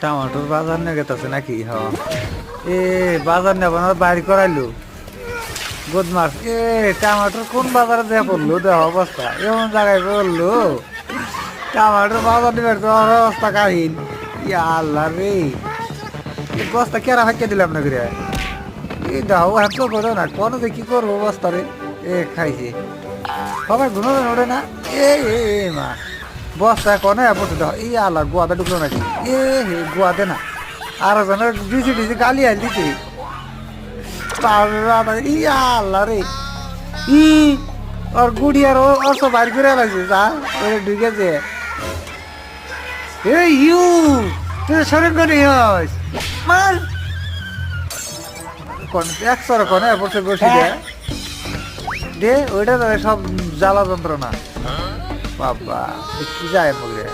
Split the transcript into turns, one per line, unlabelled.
টমাটোর বাজার নিয়ে গেছে নাকি? হ্যাঁ, এ বাজার নেব না বাইর করাইলো বদমাস। এ টমাটোর কোন বাজারে দেয়া পড়লো, দেওয়া অবস্থা এমন জায়গায় পড়লো। টমাটোর বাজার নিবার তো অবস্থা কাহিল। ইয়া আল্লাহ রে, এই বস্তা কেরা ফাঁকিয়ে দিলাম না করে। এই দাও হাত করো না কোনো যে কি করবো বস্তা রে। এ খাইছে সবাই ঘুনো ওঠে না। এ এ এ মা বস্তা কনে পড়তে দাও। এই আল্লাহ গোয়াতে ঢুকলো নাকি? এ হে গোয়াতে না, আর জনের ডিসি ডিসি গালি আল দিতে। ইয়া আল্লাহ রে, ই ওর গুড়ি আর ওর সব বাইর করে লাগছে যা ওরে ঢুকেছে। এই ইউ তুই শরীর করে হস মার কোন একশোর কোনে বসে বসে দে দে ওইটা তো সব জ্বালা যন্ত্রণা। বাবা কি যায় মগে।